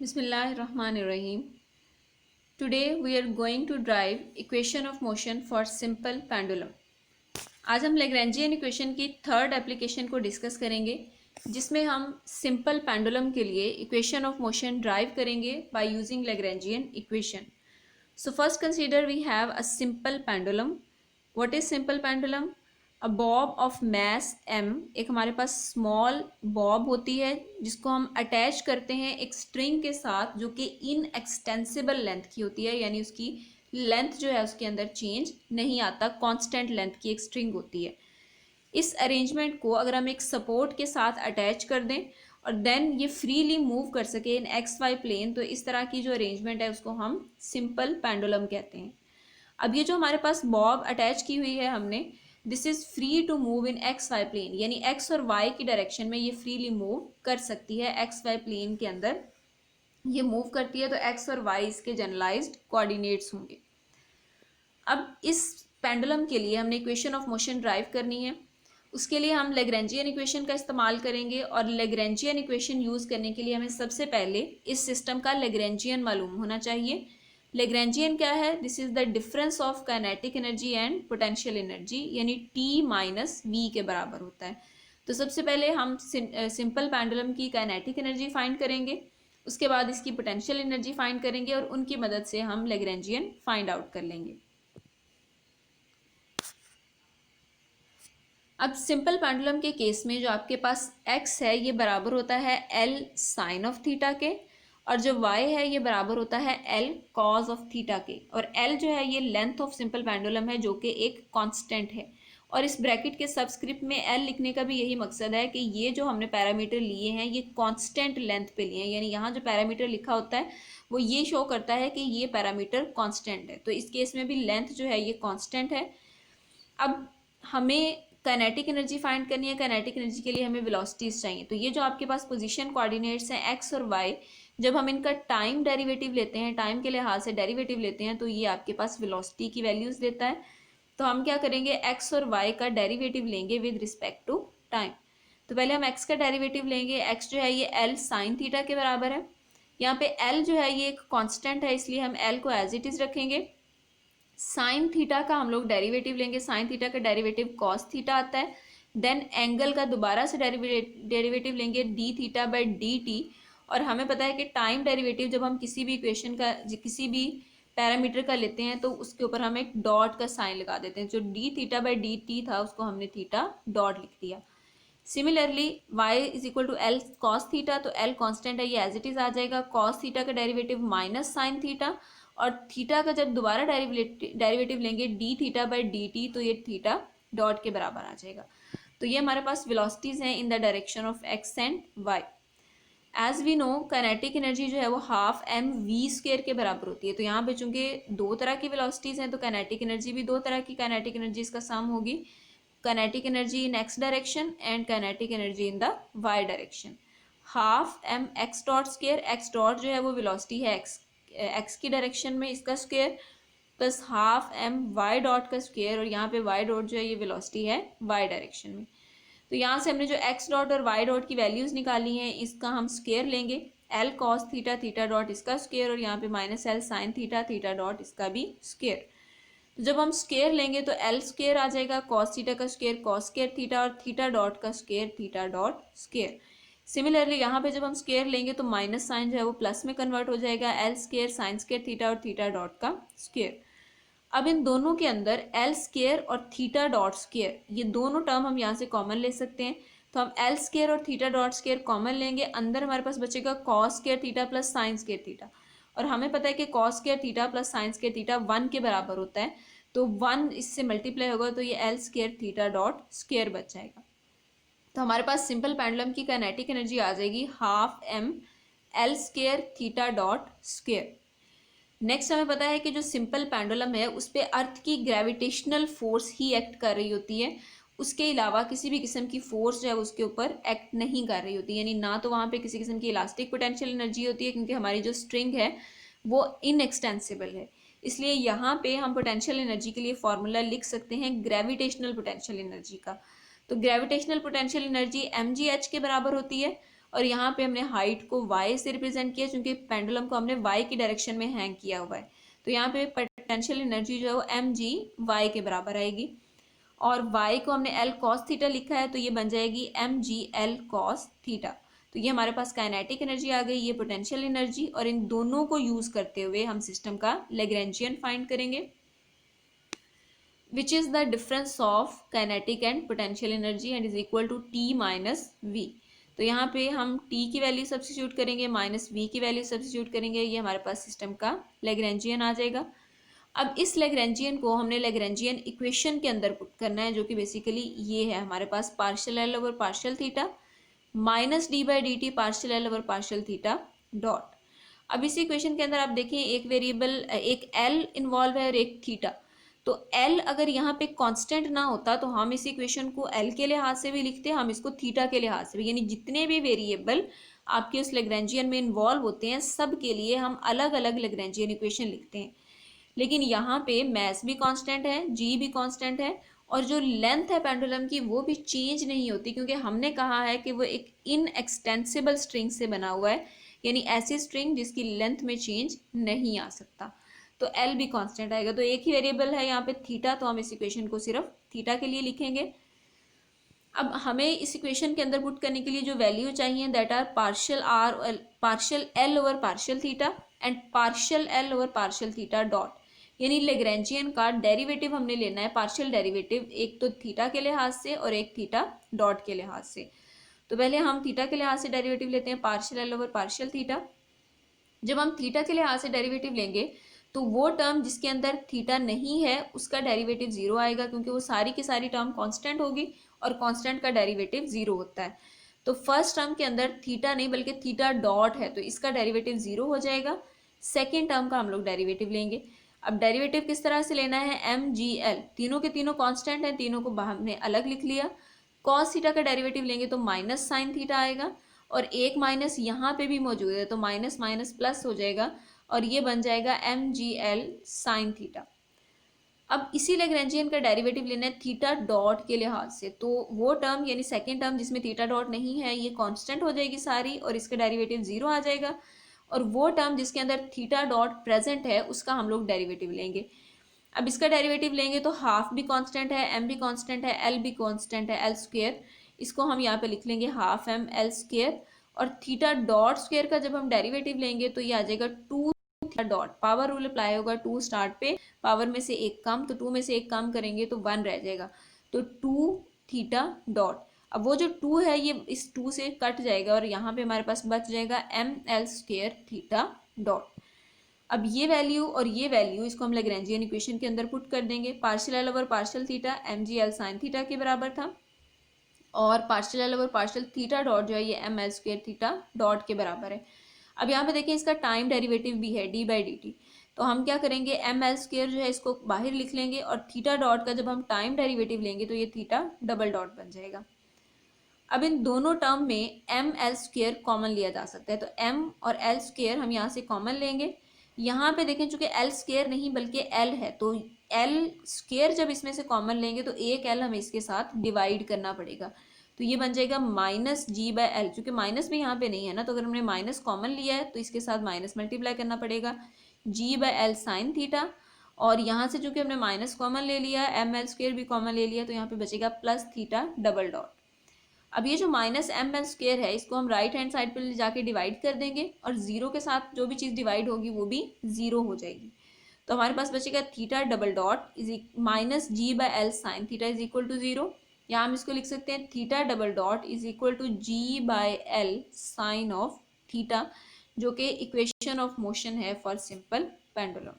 Bismillahirrahmanirrahim. Today we are going to derive equation of motion for simple pendulum. आज हम Lagrangian equation की third application को discuss करेंगे जिसमें हम सिंपल पेंडुलम के लिए इक्वेशन ऑफ मोशन ड्राइव करेंगे by using Lagrangian equation. So first consider we have a simple pendulum. What is simple pendulum? A Bob of mass m, एक हमारे पास स्मॉल बॉब होती है जिसको हम अटैच करते हैं एक स्ट्रिंग के साथ जो कि इन एक्सटेंसिबल लेंथ की होती है, यानी उसकी लेंथ जो है उसके अंदर चेंज नहीं आता, कांस्टेंट लेंथ की एक स्ट्रिंग होती है. इस अरेंजमेंट को अगर हम एक सपोर्ट के साथ अटैच कर दें और देन ये फ्रीली मूव कर सके इन एक्स वाई प्लेन, तो इस तरह की जो अरेंजमेंट है उसको हम सिंपल पेंडुलम कहते हैं. अब ये जो हमारे पास बॉब अटैच की हुई है हमने, this is free to move in x y plane, यानी एक्स और वाई की डायरेक्शन में ये फ्रीली मूव कर सकती है. एक्स वाई प्लेन के अंदर ये मूव करती है तो एक्स और वाई इसके जनरलाइज्ड कोऑर्डिनेट्स होंगे. अब इस पेंडुलम के लिए हमने इक्वेशन ऑफ मोशन ड्राइव करनी है. उसके लिए हम लैग्रेंजियन इक्वेशन का इस्तेमाल करेंगे और लैग्रेंजियन इक्वेशन यूज़ करने के लिए हमें सबसे पहले इस सिस्टम का लैग्रेंजियन मालूम होना चाहिए. लैग्रेंजियन क्या है? This is the difference of kinetic energy and potential energy, यानी टी माइनस वी के बराबर होता है. तो सबसे पहले हम सिंपल पेंडुलम की काइनेटिक एनर्जी फाइंड करेंगे, उसके बाद इसकी पोटेंशियल एनर्जी फाइंड करेंगे और उनकी मदद से हम लैग्रेंजियन फाइंड आउट कर लेंगे. अब सिंपल पेंडुलम के केस में जो आपके पास x है ये बराबर होता है L साइन ऑफ थीटा के, और जो y है ये बराबर होता है L कॉज ऑफ थीटा के. और L जो है ये लेंथ ऑफ सिंपल पेंडुलम है जो कि एक कांस्टेंट है. और इस ब्रैकेट के सबस्क्रिप्ट में L लिखने का भी यही मकसद है कि ये जो हमने पैरामीटर लिए हैं ये कांस्टेंट लेंथ पे लिए हैं, यानी यहाँ जो पैरामीटर लिखा होता है वो ये शो करता है कि ये पैरामीटर कांस्टेंट है. तो इस केस में भी लेंथ जो है ये कांस्टेंट है. अब हमें काइनेटिक एनर्जी फाइंड करनी है. काइनेटिक एनर्जी के लिए हमें वेलोसिटीज चाहिए. तो ये जो आपके पास पोजीशन कोऑर्डिनेट्स हैं एक्स और वाई, जब हम इनका टाइम डेरिवेटिव लेते हैं, टाइम के लिहाज से डेरिवेटिव लेते हैं, तो ये आपके पास वेलोसिटी की वैल्यूज देता है. तो हम क्या करेंगे, एक्स और वाई का डेरिवेटिव लेंगे विद रिस्पेक्ट टू टाइम. तो पहले हम एक्स का डेरिवेटिव लेंगे. एक्स जो है ये एल साइन थीटा के बराबर है. यहाँ पे एल जो है ये एक कॉन्स्टेंट है इसलिए हम एल को एज इट इज रखेंगे. साइन थीटा का हम लोग डेरिवेटिव लेंगे. साइन थीटा का डेरिवेटिव कॉस थीटा आता है. देन एंगल का दोबारा से डेरिवेटिव लेंगे d theta by D T. और हमें पता है कि टाइम डेरिवेटिव जब हम किसी भी इक्वेशन का किसी भी पैरामीटर का लेते हैं तो उसके ऊपर हम एक डॉट का साइन लगा देते हैं. जो d theta by D t था उसको हमने थीटा डॉट लिख दिया. Similarly y is equal to l cos theta, तो एल कॉन्स्टेंट है ये एज इट इज आ जाएगा. कॉस थीटा का डेरिवेटिव माइनस साइन थीटा, और थीटा का जब दोबारा डेरिवेटिव लेंगे d theta by D t तो ये थीटा डॉट के बराबर आ जाएगा. तो ये हमारे पास वेलोसिटीज हैं in the direction of x and y. As we know kinetic energy जो है वो हाफ एम वी स्क्वायर के बराबर होती है. तो यहाँ पे चूंकि दो तरह की वेलोसिटीज हैं तो काइनेटिक एनर्जी भी दो तरह की काइनेटिक एनर्जीज का सम होगी. Kinetic energy in x direction and kinetic energy in the y direction. Half m x dot square, x dot जो है वो वेलोसिटी है एक्स की डायरेक्शन में, इसका square, plus half m y dot का स्क्वायर, और यहाँ पे वाई डॉट जो है ये वेलोसिटी है वाई डायरेक्शन में. तो यहाँ से हमने जो एक्स डॉट और वाई डॉट की वैल्यूज़ निकाली हैं इसका हम स्क्वायर लेंगे. L cos theta theta dot इसका स्क्वायर, और यहाँ पे minus L sine theta theta dot इसका भी स्क्वायर. तो जब हम स्क्वायर लेंगे तो एल स्क्वायर आ जाएगा, कॉस थीटा का स्क्वायर कॉस स्क्वायर थीटा, और थीटा डॉट का square theta dot square. Similarly यहाँ पे जब हम स्क्वायर लेंगे तो माइनस साइन जो है वो प्लस में कन्वर्ट हो जाएगा. L square sine square theta और थीटा डॉट का स्क्वायर. अब इन दोनों के अंदर एल स्क्वायर और थीटा डॉट स्क्वायर ये दोनों टर्म हम यहाँ से कॉमन ले सकते हैं. तो हम एल स्क्वायर और थीटा डॉट स्क्वायर कॉमन लेंगे. अंदर हमारे पास बचेगा cos square theta plus sine square theta, और हमें पता है कि cos square theta plus sine square theta 1 के बराबर होता है. तो 1 इससे मल्टीप्लाई होगा तो ये l square theta dot square बच जाएगा. तो हमारे पास सिंपल पेंडुलम की काइनेटिक एनर्जी आ जाएगी half m l square theta dot square. Next हमें पता है कि जो सिंपल पेंडुलम है उस पर अर्थ की ग्रेविटेशनल फोर्स ही एक्ट कर रही होती है. उसके अलावा किसी भी किस्म की फोर्स जो है उसके ऊपर एक्ट नहीं कर रही होती, यानी ना तो वहाँ पे किसी किस्म की इलास्टिक पोटेंशियल एनर्जी होती है क्योंकि हमारी जो स्ट्रिंग है वो इनएक्सटेंसिबल है. इसलिए यहाँ पे हम पोटेंशियल एनर्जी के लिए फॉर्मूला लिख सकते हैं ग्रेविटेशनल पोटेंशियल एनर्जी का. तो ग्रेविटेशनल पोटेंशियल एनर्जी mgh के बराबर होती है, और यहाँ पे हमने हाइट को y से रिप्रेजेंट किया क्योंकि पेंडुलम को हमने y की डायरेक्शन में हैंग किया हुआ है। तो यहाँ पे पोटेंशियल एनर्जी जो है वो mg y के बराबर आएगी, और y को हमने l cos थीटा लिखा है तो ये बन जाएगी mg l cos थीटा। तो ये हमारे पास काइनेटिक एनर्जी आ गई, ये पोटेंशियल एनर्जी, और इन दोनों को यूज करते हुए हम सिस्टम का लैग्रेंजियन फाइंड करेंगे, which is the difference of kinetic and potential energy and is equal to t minus v। तो यहाँ पे हम t की वैल्यू सब्स्टिट्यूट करेंगे, माइनस v की वैल्यू सब्स्टिट्यूट करेंगे, ये हमारे पास सिस्टम का लैग्रेंजियन आ जाएगा। अब इस लैग्रेंजियन को हमने लैग्रेंजियन इक्वेशन के अंदर पुट करना है, जो कि बेसिकली ये है हमारे पास partial L over partial theta minus D by D T partial L over partial theta dot. अब इस इक्वेशन के अंदर आप देखें एक वेरिएबल, एक एल इन्वॉल्व है और एक थीटा। तो एल अगर यहाँ पे कांस्टेंट ना होता तो हम इस इक्वेशन को एल के लिहाज से भी लिखते, हम इसको थीटा के लिहाज से भी, यानी जितने भी वेरिएबल आपके उस लैग्रेंजियन में इन्वॉल्व होते हैं सब के लिए हम अलग अलग लैग्रेंजियन इक्वेशन लिखते हैं। लेकिन यहाँ पे मैस भी कांस्टेंट है, जी भी कांस्टेंट है, और जो लेंथ है पेंडुलम की वो भी चेंज नहीं होती, क्योंकि हमने कहा है कि वो एक इनएक्सटेंसिबल स्ट्रिंग से बना हुआ है, यानी ऐसी स्ट्रिंग जिसकी लेंथ में चेंज नहीं आ सकता। तो एल भी कांस्टेंट आएगा। तो एक ही वेरिएबल है यहाँ पे थीटा, तो हम इस इक्वेशन को सिर्फ थीटा के लिए लिखेंगे। अब हमें इस इक्वेशन के अंदर पुट करने के लिए जो वैल्यू चाहिए that are partial L over partial theta and partial L over partial theta dot, यानी लैग्रेंजियन का डेरिवेटिव हमने लेना है, पार्शियल डेरिवेटिव, एक तो थीटा के लिहाज से और एक थीटा डॉट के लिहाज से। तो पहले हम थीटा के लिहाज से डेरिवेटिव लेते हैं, partial L over partial theta. जब हम थीटा के लिहाज से डेरिवेटिव लेंगे तो वो टर्म जिसके अंदर थीटा नहीं है उसका डेरिवेटिव जीरो आएगा, क्योंकि वो सारी की सारी टर्म कांस्टेंट होगी और कांस्टेंट का डेरिवेटिव जीरो होता है। तो फर्स्ट टर्म के अंदर थीटा नहीं बल्कि थीटा डॉट है, तो इसका डेरिवेटिव जीरो हो जाएगा। सेकेंड टर्म का हम लोग डेरिवेटिव लेंगे। अब डेरिवेटिव किस तरह से लेना है, एम जी एल, तीनों के तीनों कांस्टेंट हैं, तीनों को हमने अलग लिख लिया। कॉस थीटा का डेरिवेटिव लेंगे तो माइनस साइन थीटा आएगा, और एक माइनस यहाँ पे भी मौजूद है तो माइनस माइनस प्लस हो जाएगा, और ये बन जाएगा m g l sine theta. अब इसी लैग्रेंजियन का डेरिवेटिव लेना है थीटा डॉट के लिहाज से, तो वो टर्म यानी सेकेंड टर्म जिसमें थीटा डॉट नहीं है ये कांस्टेंट हो जाएगी सारी, और इसका डेरिवेटिव जीरो आ जाएगा, और वो टर्म जिसके अंदर थीटा डॉट प्रेजेंट है उसका हम लोग डेरिवेटिव लेंगे। अब इसका डेरिवेटिव लेंगे तो हाफ भी कांस्टेंट है, एम भी कांस्टेंट है, एल भी कांस्टेंट है, एल स्क्वायर, इसको हम यहाँ पे लिख लेंगे हाफ एम एल स्क्वायर, और थीटा डॉट स्क्वायर का जब हम डेरिवेटिव लेंगे तो ये आ जाएगा two theta dot, power rule apply होगा, टू स्टार्ट पे, पावर में से एक कम, तो टू में से एक कम करेंगे तो वन रह जाएगा, तो टू थीटा डॉट। अब वो जो टू है ये इस टू से कट जाएगा और यहाँ पे हमारे पास बच जाएगा m l square theta dot. अब ये वैल्यू और ये वैल्यू इसको हम लैग्रेंजियन इक्वेशन के अंदर पुट कर देंगे। Partial L over partial theta m g l sine theta के बराबर था, और partial L over partial theta dot जो है ये m l square theta dot के बराबर है। अब यहाँ पे देखें इसका टाइम डेरिवेटिव भी है डी बाई डी टी, तो हम क्या करेंगे एम एल स्क्वायर जो है इसको बाहर लिख लेंगे, और थीटा डॉट का जब हम टाइम डेरिवेटिव लेंगे तो ये थीटा डबल डॉट बन जाएगा। अब इन दोनों टर्म में एम एल स्क्वायर कॉमन लिया जा सकता है, तो एम और एल स्क्वायर हम यहाँ से कॉमन लेंगे। यहाँ पे देखें चूंकि एल स्क्वायर नहीं बल्कि एल है, तो एल स्क्वायर जब इसमें से कॉमन लेंगे तो एक एल हमें इसके साथ डिवाइड करना पड़ेगा, तो ये बन जाएगा माइनस जी बाय एल, चूँकि माइनस भी यहाँ पे नहीं है ना, तो अगर हमने माइनस कॉमन लिया है तो इसके साथ माइनस मल्टीप्लाई करना पड़ेगा, जी बाय एल साइन थीटा, और यहाँ से चूँकि हमने माइनस कॉमन ले लिया, एम एल स्क्वायर भी कॉमन ले लिया, तो यहाँ पे बचेगा प्लस थीटा डबल डॉट। अब ये जो माइनस एम एल स्क्वायर है इसको हम राइट हैंड साइड पर ले जाके डिवाइड कर देंगे, और जीरो के साथ जो भी चीज़ डिवाइड होगी वो भी जीरो हो जाएगी, तो हमारे पास बचेगा theta double dot is minus g by l sine theta is equal to zero. या हम इसको लिख सकते हैं theta double dot is equal to g by l sine of theta, जो कि इक्वेशन ऑफ मोशन है फॉर सिंपल पेंडुलम।